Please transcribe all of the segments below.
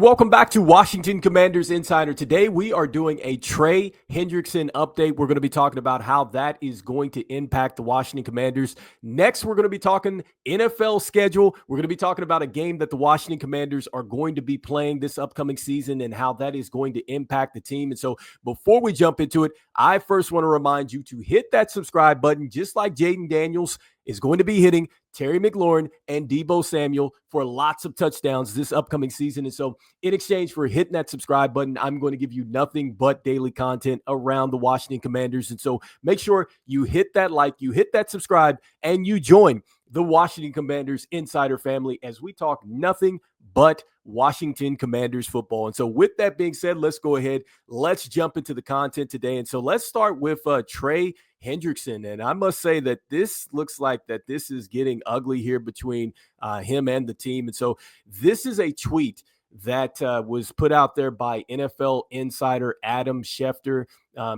welcome back to Washington Commanders Insider. Today we are doing a Trey Hendrickson update. We're going to be talking about how that is going to impact the Washington Commanders. Next, we're going to be talking NFL schedule. We're going to be talking about a game that the Washington Commanders are going to be playing this upcoming season and how that is going to impact the team. And so before we jump into it, I first want to remind you to hit that subscribe button, just like Jaden Daniels is going to be hitting Terry McLaurin and Deebo Samuel for lots of touchdowns this upcoming season. And so in exchange for hitting that subscribe button, I'm going to give you nothing but daily content around the Washington Commanders. And so make sure you hit that like, you hit that subscribe, and you join the Washington Commanders Insider family as we talk nothing but Washington Commanders football. And so with that being said, let's go ahead. Let's jump into the content today. And so let's start with Trey Hendrickson. And I must say that this looks like that this is getting ugly here between him and the team. And so this is a tweet that was put out there by NFL insider Adam Schefter.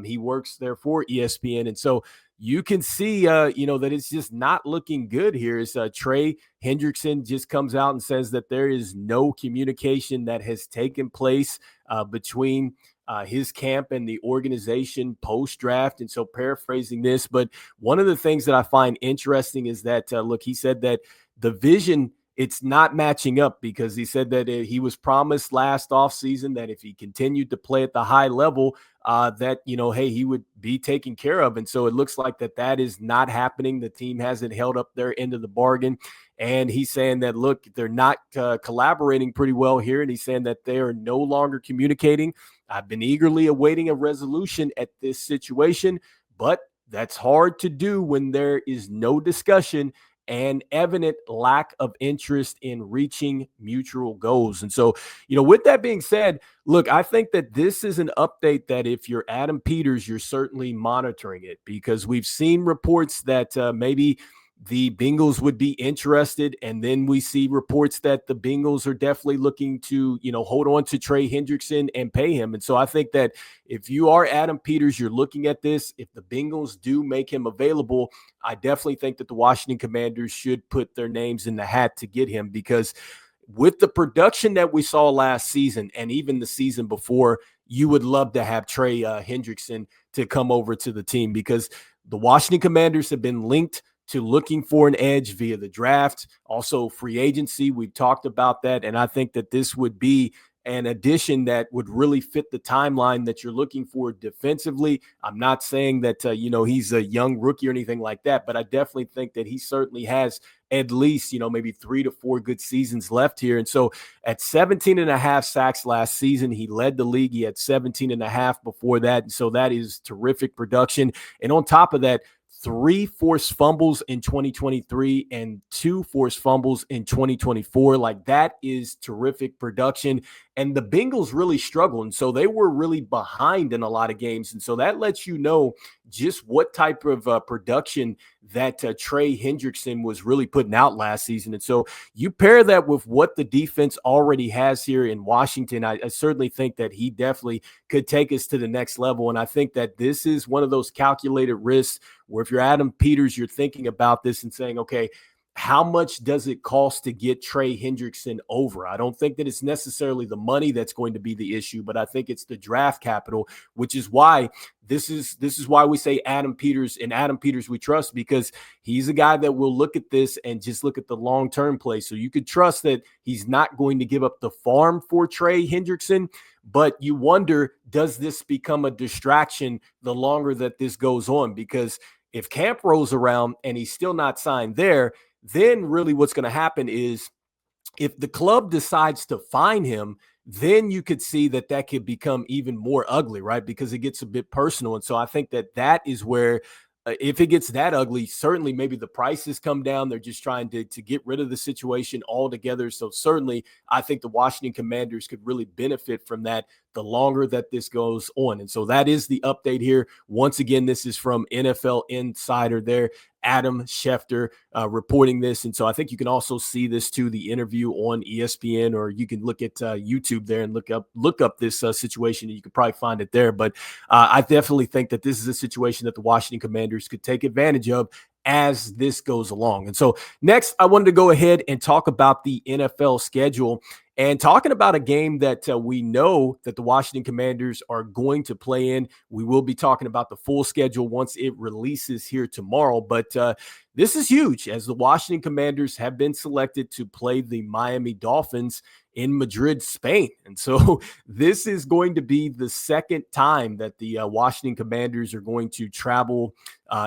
He works there for ESPN. And so you can see, that it's just not looking good here. As Trey Hendrickson just comes out and says that there is no communication that has taken place between his camp and the organization post-draft. And so paraphrasing this, but one of the things that I find interesting is that, he said that the vision, it's not matching up, because he said that he was promised last offseason that if he continued to play at the high level, that, hey, he would be taken care of. And so it looks like that is not happening. The team hasn't held up their end of the bargain. And he's saying that, look, they're not collaborating pretty well here. And he's saying that they are no longer communicating. I've been eagerly awaiting a resolution at this situation, but that's hard to do when there is no discussion and evident lack of interest in reaching mutual goals. And so, with that being said, look, I think that this is an update that if you're Adam Peters, you're certainly monitoring it, because we've seen reports that maybe the Bengals would be interested. And then we see reports that the Bengals are definitely looking to, hold on to Trey Hendrickson and pay him. And so I think that if you are Adam Peters, you're looking at this. If the Bengals do make him available, I definitely think that the Washington Commanders should put their names in the hat to get him, because with the production that we saw last season and even the season before, you would love to have Trey Hendrickson to come over to the team, because the Washington Commanders have been linked to looking for an edge via the draft, also free agency. We've talked about that, and I think that this would be an addition that would really fit the timeline that you're looking for defensively. I'm not saying that, he's a young rookie or anything like that, but I definitely think that he certainly has at least, maybe 3 to 4 good seasons left here. And so at 17 and a half sacks last season, he led the league. He had 17 and a half before that. And so that is terrific production. And on top of that, 3 forced fumbles in 2023 and 2 forced fumbles in 2024. Like, that is terrific production. And the Bengals really struggled. And so they were really behind in a lot of games. And so that lets you know just what type of production that Trey Hendrickson was really putting out last season. And so you pair that with what the defense already has here in Washington, I certainly think that he definitely could take us to the next level. And I think that this is one of those calculated risks where if you're Adam Peters, you're thinking about this and saying, okay, how much does it cost to get Trey Hendrickson over? I don't think that it's necessarily the money that's going to be the issue, but I think it's the draft capital, which is why this is why we say Adam Peters, and Adam Peters we trust, because he's a guy that will look at this and just look at the long-term play. So you could trust that he's not going to give up the farm for Trey Hendrickson, but you wonder, does this become a distraction the longer that this goes on? Because if camp rolls around and he's still not signed there, then really what's going to happen is if the club decides to fine him, then you could see that could become even more ugly, right? Because it gets a bit personal. And so I think that is where if it gets that ugly, certainly maybe the prices come down. They're just trying to get rid of the situation altogether. So certainly I think the Washington Commanders could really benefit from that the longer that this goes on. And so that is the update here. Once again, this is from NFL Insider there, Adam Schefter reporting this. And so I think you can also see this too, the interview on ESPN, or you can look at YouTube there and look up this situation, and you can probably find it there. But I definitely think that this is a situation that the Washington Commanders could take advantage of as this goes along. And so next, I wanted to go ahead and talk about the NFL schedule. And talking about a game that we know that the Washington Commanders are going to play in, we will be talking about the full schedule once it releases here tomorrow. But this is huge as the Washington Commanders have been selected to play the Miami Dolphins in Madrid, Spain. And so this is going to be the second time that the Washington Commanders are going to travel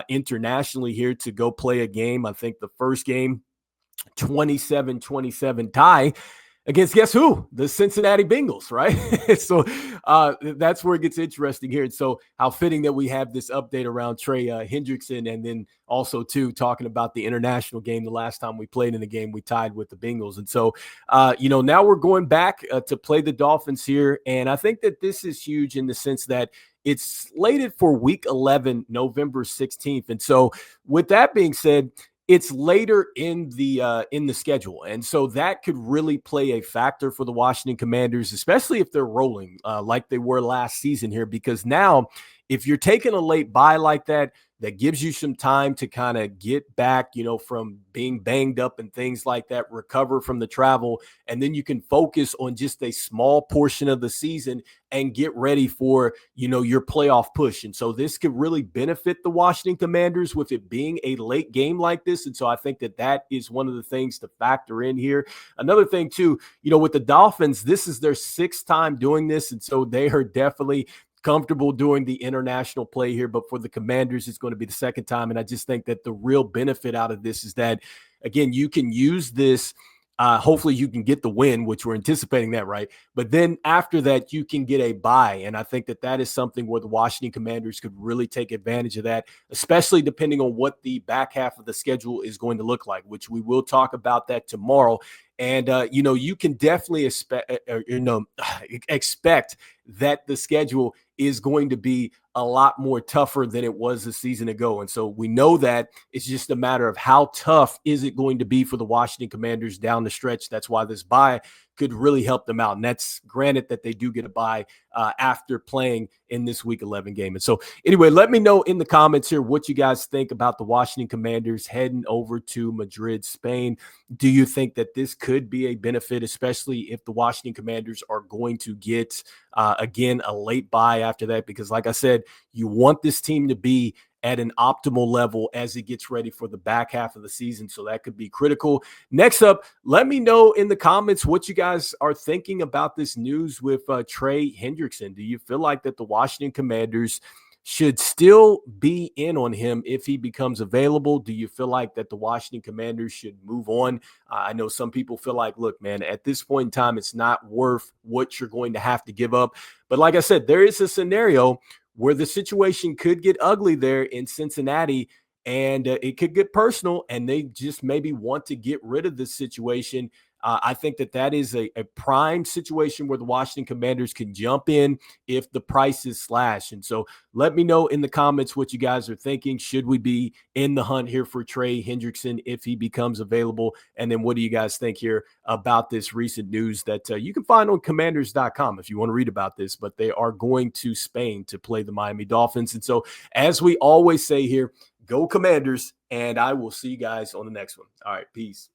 internationally here to go play a game. I think the first game, 27-27 tie against guess who? The Cincinnati Bengals, right? So that's where it gets interesting here. And so how fitting that we have this update around Trey Hendrickson, and then also too talking about the international game. The last time we played in the game, we tied with the Bengals. And so, now we're going back to play the Dolphins here. And I think that this is huge in the sense that it's slated for week 11, November 16th. And so with that being said, it's later in the schedule, and so that could really play a factor for the Washington Commanders, especially if they're rolling like they were last season here. Because now, if you're taking a late bye like that, that gives you some time to kind of get back, from being banged up and things like that, recover from the travel, and then you can focus on just a small portion of the season and get ready for, your playoff push. And so this could really benefit the Washington Commanders with it being a late game like this. And so I think that is one of the things to factor in here. Another thing too, with the Dolphins, this is their sixth time doing this. And so they are definitely comfortable doing the international play here, but for the Commanders, it's going to be the second time. And I just think that the real benefit out of this is that, again, you can use this. Hopefully you can get the win, which we're anticipating that, right? But then after that, you can get a bye. And I think that is something where the Washington Commanders could really take advantage of that, especially depending on what the back half of the schedule is going to look like, which we will talk about that tomorrow. And, you can definitely expect that the schedule is going to be a lot more tougher than it was a season ago. And so we know that it's just a matter of how tough is it going to be for the Washington Commanders down the stretch. That's why this bye could really help them out. And that's granted that they do get a bye after playing in this week 11 game. And so anyway, let me know in the comments here what you guys think about the Washington Commanders heading over to Madrid, Spain. Do you think that this could be a benefit, especially if the Washington Commanders are going to get, again, a late bye after that? Because like I said, you want this team to be at an optimal level as it gets ready for the back half of the season. So that could be critical. Next up, let me know in the comments what you guys are thinking about this news with Trey Hendrickson. Do you feel like that the Washington Commanders should still be in on him if he becomes available? Do you feel like that the Washington Commanders should move on? I know some people feel like, look, man, at this point in time, it's not worth what you're going to have to give up. But like I said, there is a scenario where the situation could get ugly there in Cincinnati, and it could get personal, and they just maybe want to get rid of this situation. I think that is a prime situation where the Washington Commanders can jump in if the price is slashed. And so let me know in the comments what you guys are thinking. Should we be in the hunt here for Trey Hendrickson if he becomes available? And then what do you guys think here about this recent news that you can find on commanders.com if you want to read about this? But they are going to Spain to play the Miami Dolphins. And so as we always say here, go Commanders, and I will see you guys on the next one. All right, peace.